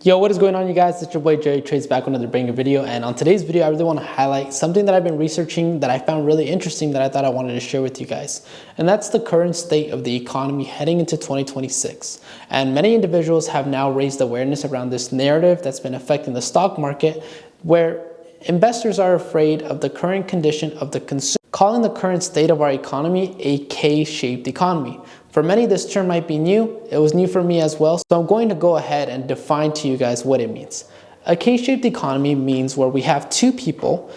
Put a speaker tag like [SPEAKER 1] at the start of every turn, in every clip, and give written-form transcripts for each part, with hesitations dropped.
[SPEAKER 1] Yo, what is going on, you guys? It's your boy Jerry Trades back with another banger video, and on today's video I really want to highlight something that I've been researching that I found really interesting that I thought I wanted to share with you guys. And that's the current state of the economy heading into 2026. And many individuals have now raised awareness around this narrative that's been affecting the stock market, where investors are afraid of the current condition of the consumer, calling the current state of our economy a K-shaped economy. For many, this term might be new. It was new for me as well. So I'm going to go ahead and define to you guys what it means. A K-shaped economy means where we have two people,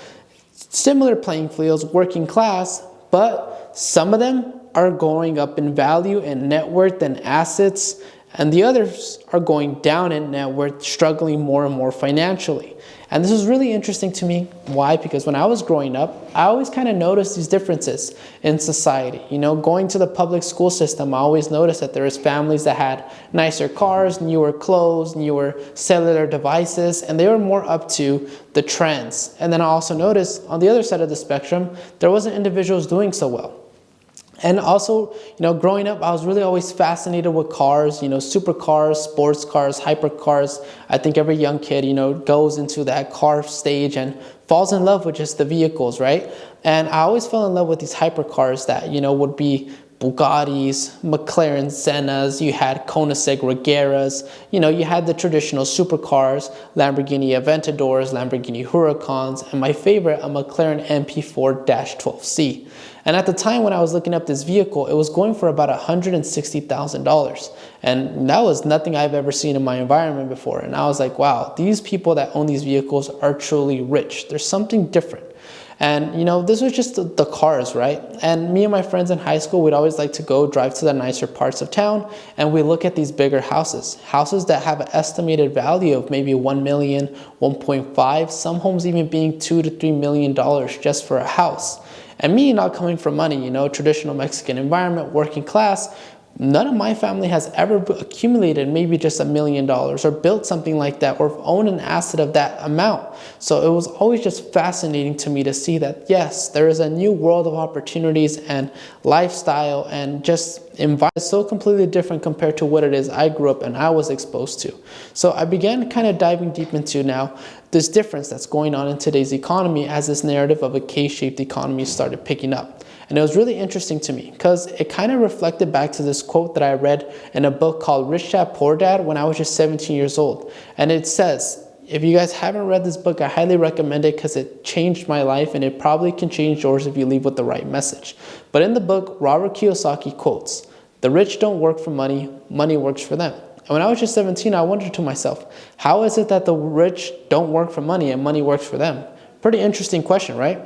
[SPEAKER 1] similar playing fields, working class, but some of them are going up in value and net worth and assets, and the others are going down in net worth, struggling more and more financially. And this was really interesting to me. Why? Because when I was growing up, I always kind of noticed these differences in society. You know, going to the public school system, I always noticed that there was families that had nicer cars, newer clothes, newer cellular devices, and they were more up to the trends. And then I also noticed on the other side of the spectrum, there wasn't individuals doing so well. And also, growing up, I was really always fascinated with cars, supercars, sports cars, hypercars. I think every young kid, goes into that car stage and falls in love with just the vehicles, right? And I always fell in love with these hypercars that, would be Bugattis, McLaren Sennas, you had Koenigsegg Regeras, you had the traditional supercars, Lamborghini Aventadors, Lamborghini Huracans, and my favorite, a McLaren MP4-12C. And at the time when I was looking up this vehicle, it was going for about $160,000. And that was nothing I've ever seen in my environment before. And I was like, wow, these people that own these vehicles are truly rich. There's something different. And, this was just the cars, right? And me and my friends in high school, we'd always like to go drive to the nicer parts of town, and we look at these bigger houses that have an estimated value of maybe 1 million, 1.5, some homes even being $2 to $3 million just for a house. And me not coming from money, traditional Mexican environment, working class, none of my family has ever accumulated maybe just $1 million or built something like that or owned an asset of that amount. So it was always just fascinating to me to see that, yes, there is a new world of opportunities and lifestyle and just environment so completely different compared to what it is I grew up and I was exposed to. So I began kind of diving deep into now this difference that's going on in today's economy as this narrative of a K-shaped economy started picking up. And it was really interesting to me because it kind of reflected back to this quote that I read in a book called Rich Dad Poor Dad when I was just 17 years old. And it says, if you guys haven't read this book, I highly recommend it because it changed my life and it probably can change yours if you leave with the right message. But in the book, Robert Kiyosaki quotes, "The rich don't work for money, money works for them." And when I was just 17, I wondered to myself, how is it that the rich don't work for money and money works for them? Pretty interesting question, right?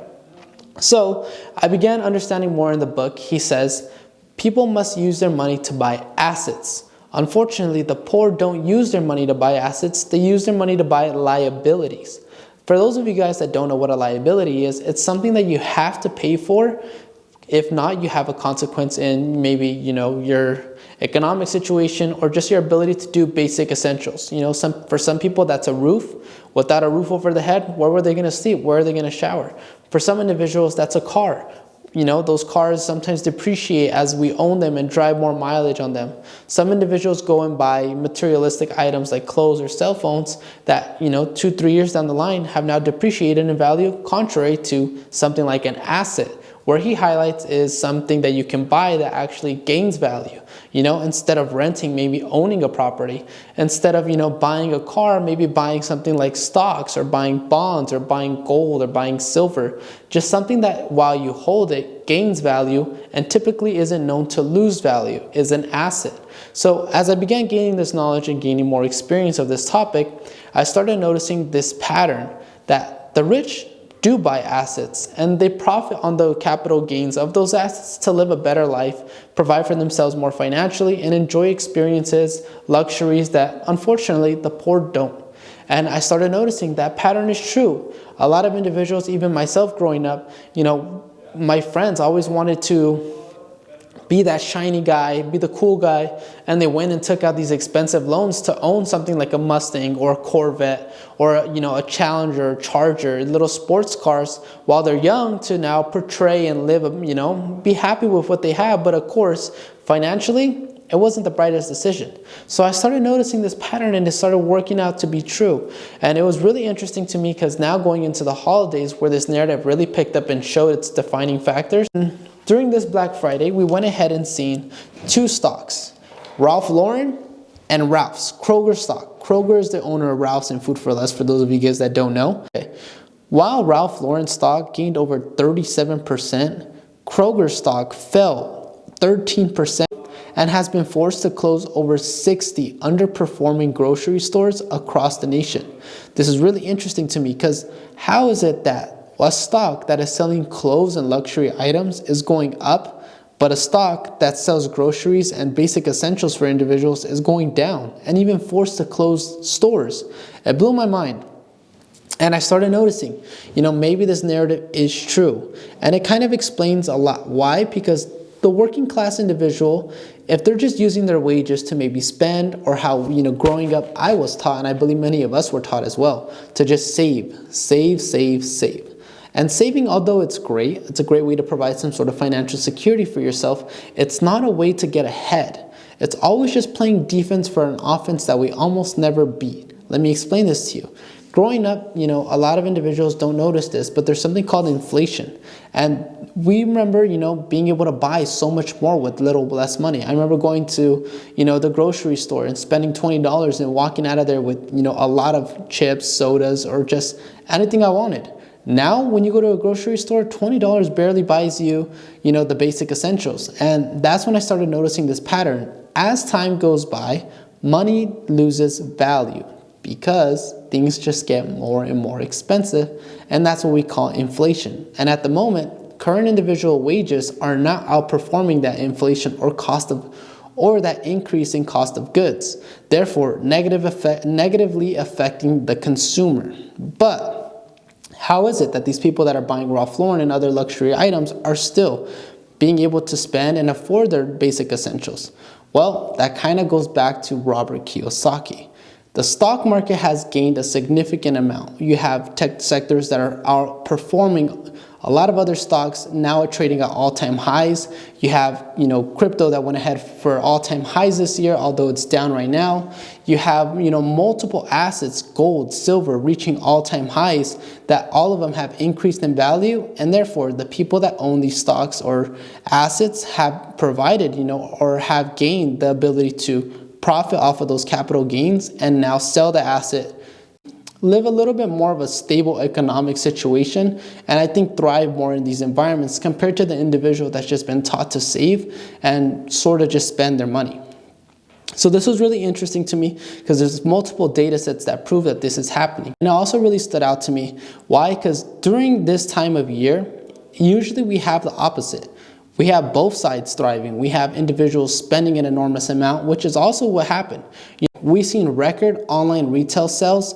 [SPEAKER 1] So I began understanding more in the book. He says, people must use their money to buy assets. Unfortunately, the poor don't use their money to buy assets. They use their money to buy liabilities. For those of you guys that don't know what a liability is, it's something that you have to pay for. If not, you have a consequence in maybe, your economic situation or just your ability to do basic essentials. For some people, that's a roof. Without a roof over the head, where were they going to sleep? Where are they going to shower? For some individuals, that's a car. Those cars sometimes depreciate as we own them and drive more mileage on them. Some individuals go and buy materialistic items like clothes or cell phones that, 2-3 years down the line have now depreciated in value, contrary to something like an asset. Where he highlights is something that you can buy that actually gains value. Instead of renting, maybe owning a property. Instead of, buying a car, maybe buying something like stocks or buying bonds or buying gold or buying silver. Just something that while you hold it gains value and typically isn't known to lose value, is an asset. So as I began gaining this knowledge and gaining more experience of this topic, I started noticing this pattern that the rich do buy assets and they profit on the capital gains of those assets to live a better life, provide for themselves more financially, and enjoy experiences, luxuries that unfortunately the poor don't. And I started noticing that pattern is true. A lot of individuals, even myself growing up, my friends always wanted to be that shiny guy, be the cool guy, and they went and took out these expensive loans to own something like a Mustang or a Corvette or a Challenger, Charger, little sports cars while they're young to now portray and live, be happy with what they have. But of course, financially, it wasn't the brightest decision. So I started noticing this pattern and it started working out to be true. And it was really interesting to me because now going into the holidays where this narrative really picked up and showed its defining factors. During this Black Friday, we went ahead and seen two stocks, Ralph Lauren and Ralph's, Kroger stock. Kroger is the owner of Ralph's and Food 4 Less for those of you guys that don't know. Okay. While Ralph Lauren stock gained over 37%, Kroger stock fell 13% and has been forced to close over 60 underperforming grocery stores across the nation. This is really interesting to me because how is it that a stock that is selling clothes and luxury items is going up, but a stock that sells groceries and basic essentials for individuals is going down and even forced to close stores? It blew my mind. And I started noticing, maybe this narrative is true. And it kind of explains a lot. Why? Because the working class individual, if they're just using their wages to maybe spend, or how, growing up I was taught, and I believe many of us were taught as well, to just save. And saving, although it's a great way to provide some sort of financial security for yourself, it's not a way to get ahead. It's always just playing defense for an offense that we almost never beat. Let me explain this to you. Growing up, a lot of individuals don't notice this, but there's something called inflation. And we remember, being able to buy so much more with less money. I remember going to, the grocery store and spending $20 and walking out of there with, a lot of chips, sodas, or just anything I wanted. Now, when you go to a grocery store, $20 barely buys you, the basic essentials. And that's when I started noticing this pattern. As time goes by, money loses value, because things just get more and more expensive, and that's what we call inflation. And at the moment, current individual wages are not outperforming that inflation or that increase in cost of goods, therefore negatively affecting the consumer. But how is it that these people that are buying Ralph Lauren and other luxury items are still being able to spend and afford their basic essentials? Well, that kind of goes back to Robert Kiyosaki. The stock market has gained a significant amount. You have tech sectors that are outperforming a lot of other stocks, now trading at all-time highs. You have, crypto that went ahead for all-time highs this year, although it's down right now. You have, multiple assets, gold, silver, reaching all-time highs, that all of them have increased in value, and therefore the people that own these stocks or assets have provided, or have gained the ability to profit off of those capital gains and now sell the asset, live a little bit more of a stable economic situation, and I think thrive more in these environments compared to the individual that's just been taught to save and sort of just spend their money. So this was really interesting to me because there's multiple data sets that prove that this is happening. And it also really stood out to me. Why? Because during this time of year, usually we have the opposite. We have both sides thriving. We have individuals spending an enormous amount, which is also what happened. We've seen record online retail sales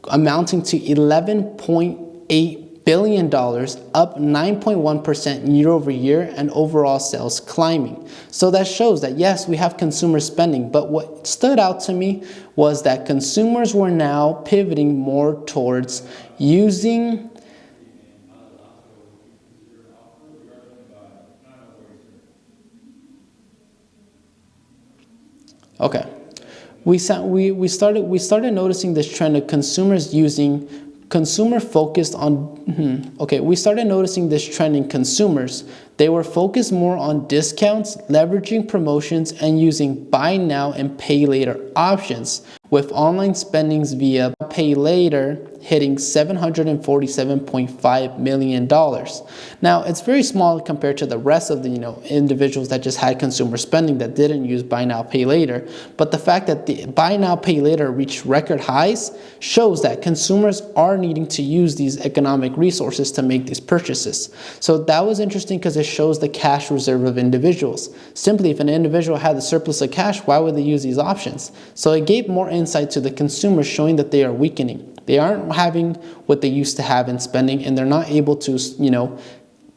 [SPEAKER 1] amounting to $11.8 billion, up 9.1% year over year, and overall sales climbing. So that shows that yes, we have consumer spending, but what stood out to me was that consumers were now pivoting more towards using Okay, we started noticing this trend of consumers using consumer-focused on, we started noticing this trend in consumers. They were focused more on discounts, leveraging promotions, and using buy now and pay later options, with online spendings via pay later hitting $747.5 million. Now, it's very small compared to the rest of the individuals that just had consumer spending that didn't use buy now, pay later. But the fact that the buy now, pay later reached record highs shows that consumers are needing to use these economic resources to make these purchases. So that was interesting because it shows the cash reserve of individuals. Simply, if an individual had a surplus of cash, why would they use these options? So it gave more insight to the consumers, showing that they are weakening. They aren't having what they used to have in spending, and they're not able to,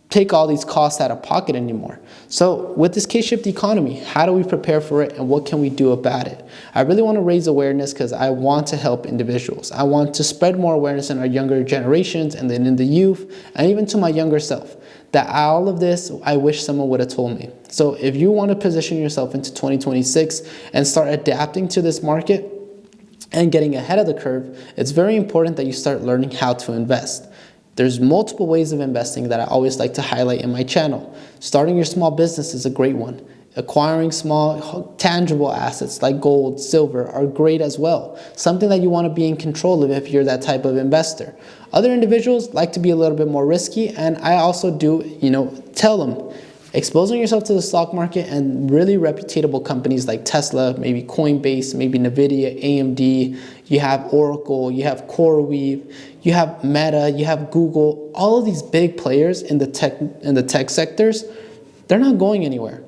[SPEAKER 1] take all these costs out of pocket anymore. So with this K-shaped economy, how do we prepare for it, and what can we do about it? I really want to raise awareness because I want to help individuals. I want to spread more awareness in our younger generations and then in the youth, and even to my younger self, that all of this, I wish someone would have told me. So if you want to position yourself into 2026 and start adapting to this market and getting ahead of the curve, it's very important that you start learning how to invest. There's multiple ways of investing that I always like to highlight in my channel. Starting your small business is a great one. Acquiring small tangible assets like gold, silver are great as well. Something that you want to be in control of if you're that type of investor. Other individuals like to be a little bit more risky, and I also do, tell them, exposing yourself to the stock market and really reputable companies like Tesla, maybe Coinbase, maybe Nvidia, AMD, you have Oracle, you have CoreWeave, you have Meta, you have Google, all of these big players in the tech sectors, they're not going anywhere.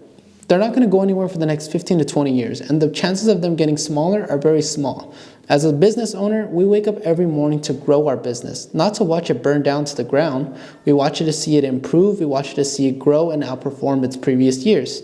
[SPEAKER 1] They're not going to go anywhere for the next 15 to 20 years, and the chances of them getting smaller are very small. As a business owner, we wake up every morning to grow our business, not to watch it burn down to the ground. We watch it to see it improve, we watch it to see it grow and outperform its previous years.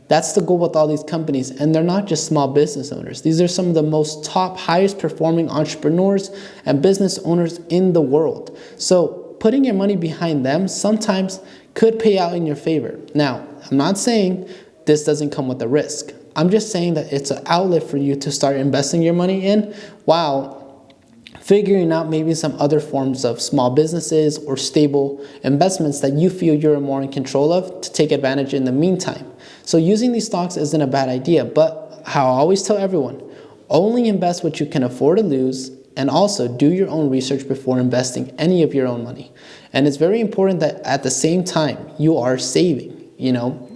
[SPEAKER 1] That's the goal with all these companies, and they're not just small business owners. These are some of the most top, highest performing entrepreneurs and business owners in the world. So putting your money behind them sometimes could pay out in your favor. Now, I'm not saying this doesn't come with a risk. I'm just saying that it's an outlet for you to start investing your money in while figuring out maybe some other forms of small businesses or stable investments that you feel you're more in control of to take advantage in the meantime. So using these stocks isn't a bad idea, but how I always tell everyone, only invest what you can afford to lose, and also do your own research before investing any of your own money. And it's very important that at the same time you are saving.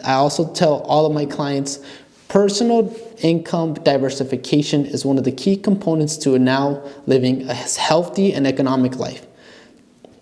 [SPEAKER 1] I also tell all of my clients, personal income diversification is one of the key components to now living a healthy and economic life.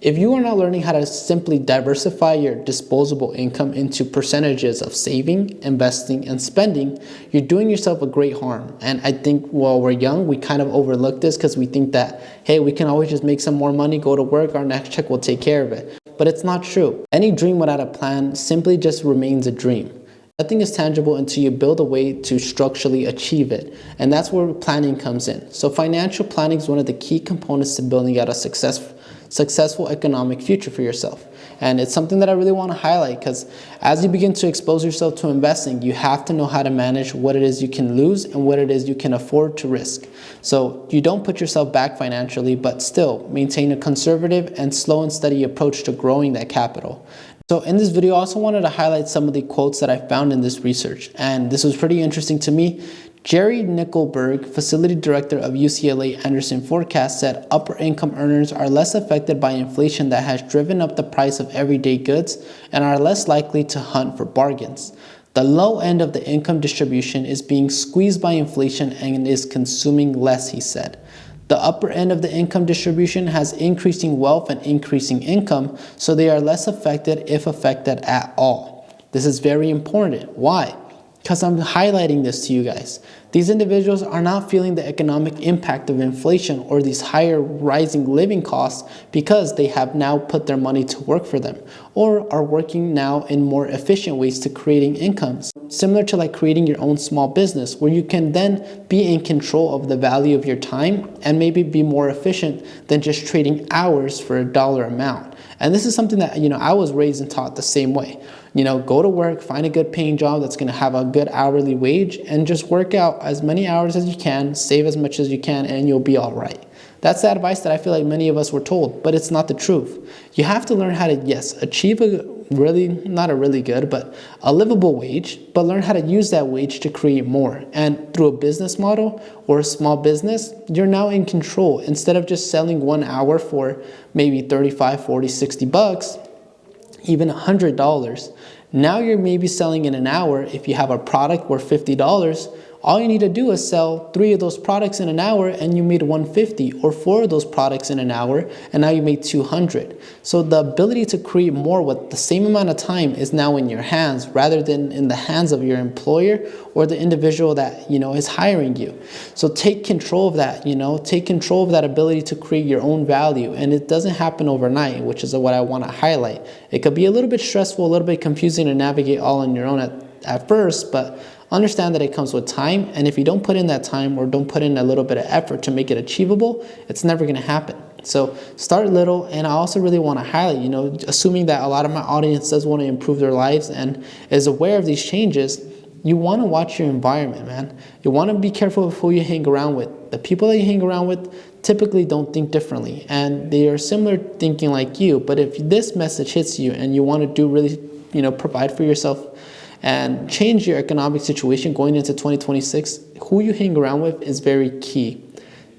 [SPEAKER 1] If you are not learning how to simply diversify your disposable income into percentages of saving, investing, and spending, you're doing yourself a great harm. And I think while we're young, we kind of overlook this because we think that, hey, we can always just make some more money, go to work, our next check will take care of it. But it's not true. Any dream without a plan simply just remains a dream. Nothing is tangible until you build a way to structurally achieve it. And that's where planning comes in. So financial planning is one of the key components to building out a successful economic future for yourself. And it's something that I really want to highlight because as you begin to expose yourself to investing, you have to know how to manage what it is you can lose and what it is you can afford to risk. So you don't put yourself back financially, but still maintain a conservative and slow and steady approach to growing that capital. So in this video, I also wanted to highlight some of the quotes that I found in this research, and this was pretty interesting to me. Jerry Nickelberg, facility director of UCLA Anderson Forecast, said upper income earners are less affected by inflation that has driven up the price of everyday goods and are less likely to hunt for bargains. The low end of the income distribution is being squeezed by inflation and is consuming less, he said. The upper end of the income distribution has increasing wealth and increasing income, so they are less affected, if affected at all. This is very important. Why? Because I'm highlighting this to you guys. These individuals are not feeling the economic impact of inflation or these higher rising living costs because they have now put their money to work for them or are working now in more efficient ways to creating incomes. Similar to like creating your own small business where you can then be in control of the value of your time and maybe be more efficient than just trading hours for a dollar amount. And this is something that, I was raised and taught the same way. Go to work, find a good paying job that's going to have a good hourly wage, and just work out as many hours as you can, save as much as you can, and you'll be all right. That's the advice that I feel like many of us were told, but it's not the truth. You have to learn how to, yes, achieve not a really good, but a livable wage, but learn how to use that wage to create more. And through a business model or a small business, you're now in control. Instead of just selling 1 hour for maybe 35, 40, 60 bucks, even $100, now you're maybe selling in an hour. If you have a product worth $50, all you need to do is sell 3 of those products in an hour and you made $150, or 4 of those products in an hour and now you made $200. So the ability to create more with the same amount of time is now in your hands rather than in the hands of your employer or the individual that, is hiring you. So take control of that, take control of that ability to create your own value. And it doesn't happen overnight, which is what I want to highlight. It could be a little bit stressful, a little bit confusing to navigate all on your own at first, but understand that it comes with time, and if you don't put in that time or don't put in a little bit of effort to make it achievable, it's never going to happen. So start little, and I also really want to highlight, assuming that a lot of my audience does want to improve their lives and is aware of these changes, you want to watch your environment, man. You want to be careful of who you hang around with. The people that you hang around with typically don't think differently, and they are similar thinking like you. But if this message hits you and you want to do really, provide for yourself and change your economic situation going into 2026, who you hang around with is very key.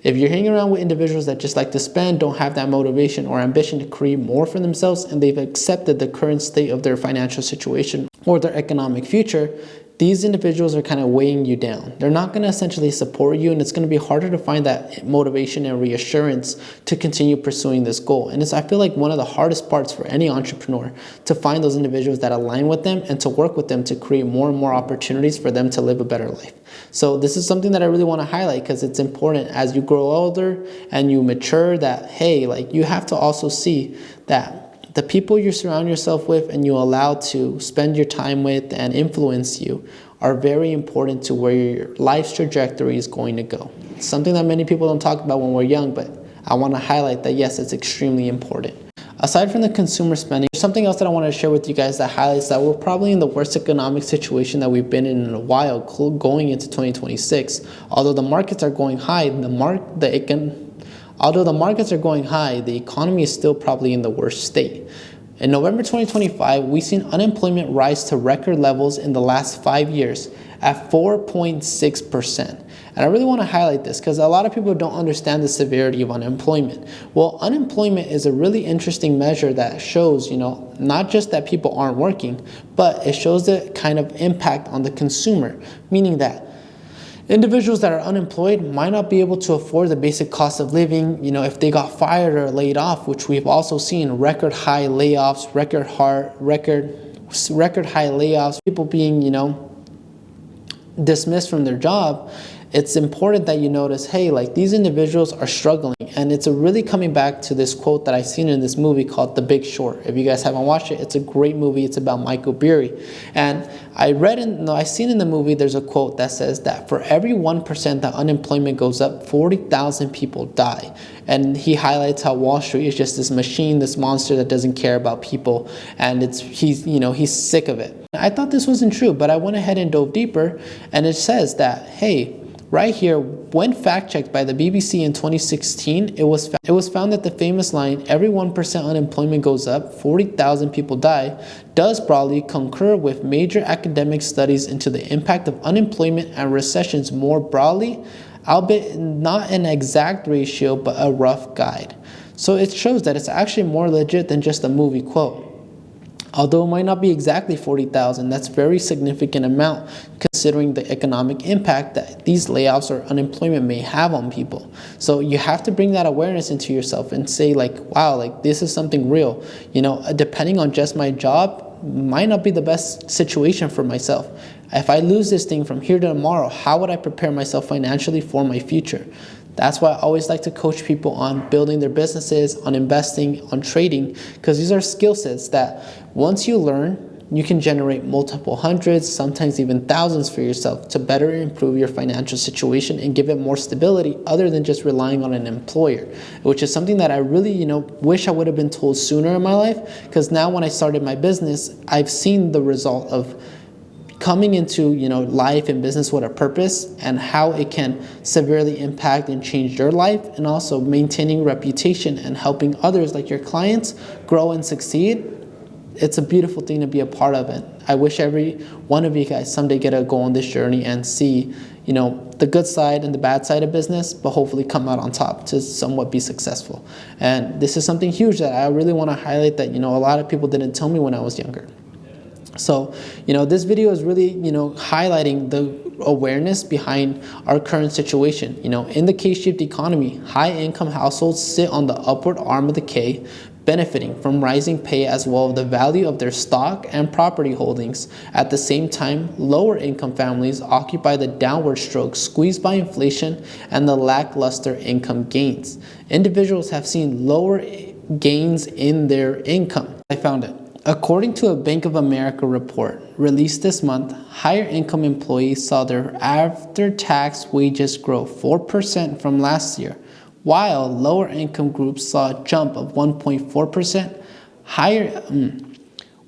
[SPEAKER 1] If you're hanging around with individuals that just like to spend, don't have that motivation or ambition to create more for themselves, and they've accepted the current state of their financial situation or their economic future, these individuals are kind of weighing you down. They're not going to essentially support you, and it's going to be harder to find that motivation and reassurance to continue pursuing this goal. And I feel like one of the hardest parts for any entrepreneur to find those individuals that align with them and to work with them to create more and more opportunities for them to live a better life. So this is something that I really want to highlight because it's important as you grow older and you mature that, hey, like you have to also see that the people you surround yourself with and you allow to spend your time with and influence you are very important to where your life's trajectory is going to go. It's something that many people don't talk about when we're young, but I want to highlight that yes, it's extremely important. Aside from the consumer spending, something else that I want to share with you guys that highlights that we're probably in the worst economic situation that we've been in a while going into 2026. Although the markets are going high, Although the markets are going high, the economy is still probably in the worst state. In November 2025, we've seen unemployment rise to record levels in the last 5 years at 4.6%. And I really want to highlight this because a lot of people don't understand the severity of unemployment. Well, unemployment is a really interesting measure that shows, not just that people aren't working, but it shows the kind of impact on the consumer, meaning that individuals that are unemployed might not be able to afford the basic cost of living, if they got fired or laid off, which we've also seen record high layoffs, record high layoffs, people being, dismissed from their job. It's important that you notice, hey, like these individuals are struggling. And it's really coming back to this quote that I've seen in this movie called The Big Short. If you guys haven't watched it, it's a great movie. It's about Michael Burry. And I've seen in the movie, there's a quote that says that for every 1% that unemployment goes up, 40,000 people die. And he highlights how Wall Street is just this machine, this monster that doesn't care about people. And he's sick of it. I thought this wasn't true, but I went ahead and dove deeper. And it says that, hey, right here, when fact-checked by the BBC in 2016, it was found that the famous line, every 1% unemployment goes up, 40,000 people die, does broadly concur with major academic studies into the impact of unemployment and recessions more broadly, albeit not an exact ratio, but a rough guide. So it shows that it's actually more legit than just a movie quote. Although it might not be exactly 40,000, that's a very significant amount considering the economic impact that these layoffs or unemployment may have on people. So you have to bring that awareness into yourself and say like, wow, like this is something real. Depending on just my job might not be the best situation for myself. If I lose this thing from here to tomorrow, how would I prepare myself financially for my future? That's why I always like to coach people on building their businesses, on investing, on trading, because these are skill sets that once you learn, you can generate multiple hundreds, sometimes even thousands for yourself to better improve your financial situation and give it more stability other than just relying on an employer, which is something that I really, wish I would have been told sooner in my life, because now when I started my business, I've seen the result of coming into life and business with a purpose and how it can severely impact and change your life, and also maintaining reputation and helping others like your clients grow and succeed. It's a beautiful thing to be a part of it. I wish every one of you guys someday get to go on this journey and see the good side and the bad side of business, but hopefully come out on top to somewhat be successful. And this is something huge that I really want to highlight that a lot of people didn't tell me when I was younger. So, this video is really, highlighting the awareness behind our current situation. In the K-shaped economy, high-income households sit on the upward arm of the K, benefiting from rising pay as well as the value of their stock and property holdings. At the same time, lower-income families occupy the downward stroke squeezed by inflation and the lackluster income gains. Individuals have seen lower gains in their income. I found it. According to a Bank of America report released this month, higher income employees saw their after-tax wages grow 4% from last year, while lower income groups saw a jump of 1.4%.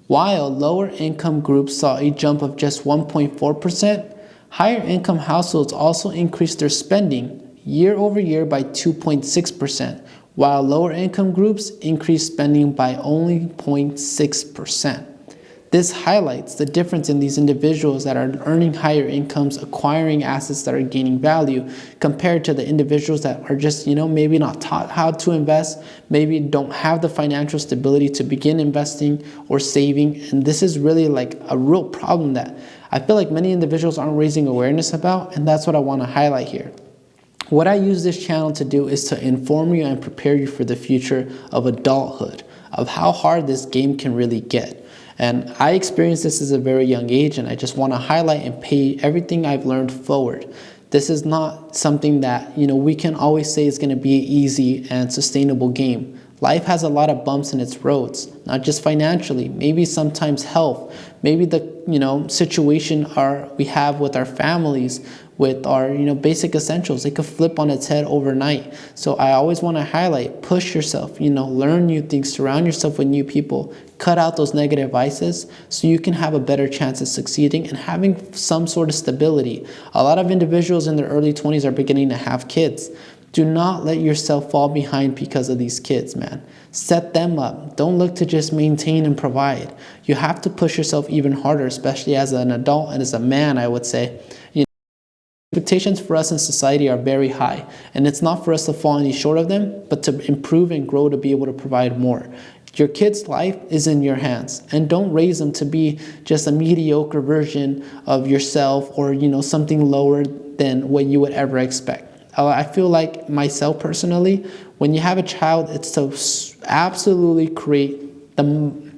[SPEAKER 1] While lower income groups saw a jump of just 1.4%, higher income households also increased their spending year over year by 2.6%, while lower income groups increased spending by only 0.6%. This highlights the difference in these individuals that are earning higher incomes, acquiring assets that are gaining value, compared to the individuals that are just, maybe not taught how to invest, maybe don't have the financial stability to begin investing or saving. And this is really like a real problem that I feel like many individuals aren't raising awareness about, and that's what I want to highlight here. What I use this channel to do is to inform you and prepare you for the future of adulthood, of how hard this game can really get. And I experienced this at a very young age, and I just want to highlight and pay everything I've learned forward. This is not something that, we can always say is going to be an easy and sustainable game. Life has a lot of bumps in its roads, not just financially, maybe sometimes health, maybe the, situation we have with our families, with our, basic essentials. It could flip on its head overnight. So I always want to highlight, push yourself, learn new things, surround yourself with new people, cut out those negative vices so you can have a better chance of succeeding and having some sort of stability. A lot of individuals in their early 20s are beginning to have kids. Do not let yourself fall behind because of these kids, man. Set them up. Don't look to just maintain and provide. You have to push yourself even harder, especially as an adult and as a man, I would say. Expectations for us in society are very high, and it's not for us to fall any short of them, but to improve and grow to be able to provide more. Your kid's life is in your hands, and don't raise them to be just a mediocre version of yourself or, something lower than what you would ever expect. I feel like myself personally, when you have a child, it's to absolutely create the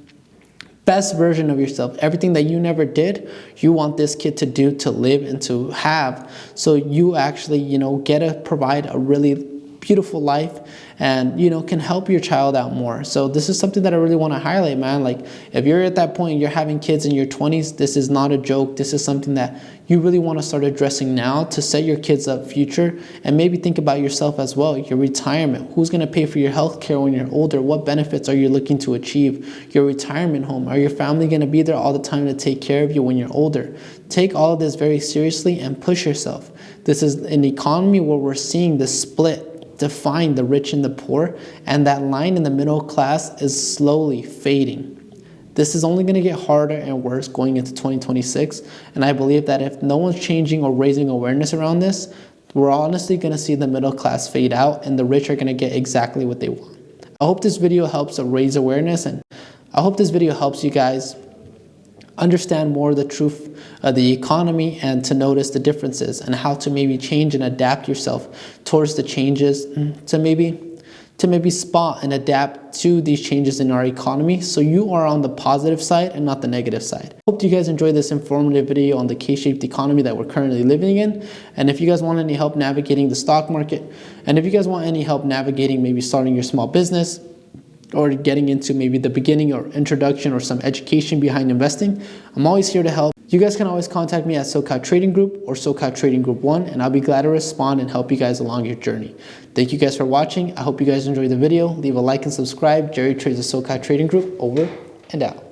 [SPEAKER 1] best version of yourself. Everything that you never did, you want this kid to do, to live, and to have. So you actually, get to provide a really beautiful life and, can help your child out more. So this is something that I really want to highlight, man. Like, if you're at that point, you're having kids in your 20s, this is not a joke. This is something that you really want to start addressing now to set your kids up future, and maybe think about yourself as well. Your retirement. Who's going to pay for your health care when you're older? What benefits are you looking to achieve? Your retirement home. Are your family going to be there all the time to take care of you when you're older? Take all of this very seriously and push yourself. This is an economy where we're seeing the split define the rich and the poor, and that line in the middle class is slowly fading. This is only going to get harder and worse going into 2026, and I believe that if no one's changing or raising awareness around this, we're honestly going to see the middle class fade out, and the rich are going to get exactly what they want. I hope this video helps to raise awareness, and I hope this video helps you guys understand more of the truth of the economy and to notice the differences and how to maybe change and adapt yourself towards the changes, to maybe spot and adapt to these changes in our economy so you are on the positive side and not the negative side. Hope you guys enjoyed this informative video on the K-shaped economy that we're currently living in. And if you guys want any help navigating the stock market, and if you guys want any help navigating maybe starting your small business, or getting into maybe the beginning or introduction or some education behind investing, I'm always here to help. You guys can always contact me at SoCal Trading Group or SoCal Trading Group 1, and I'll be glad to respond and help you guys along your journey. Thank you guys for watching. I hope you guys enjoyed the video. Leave a like and subscribe. Jerry Trades at SoCal Trading Group. Over and out.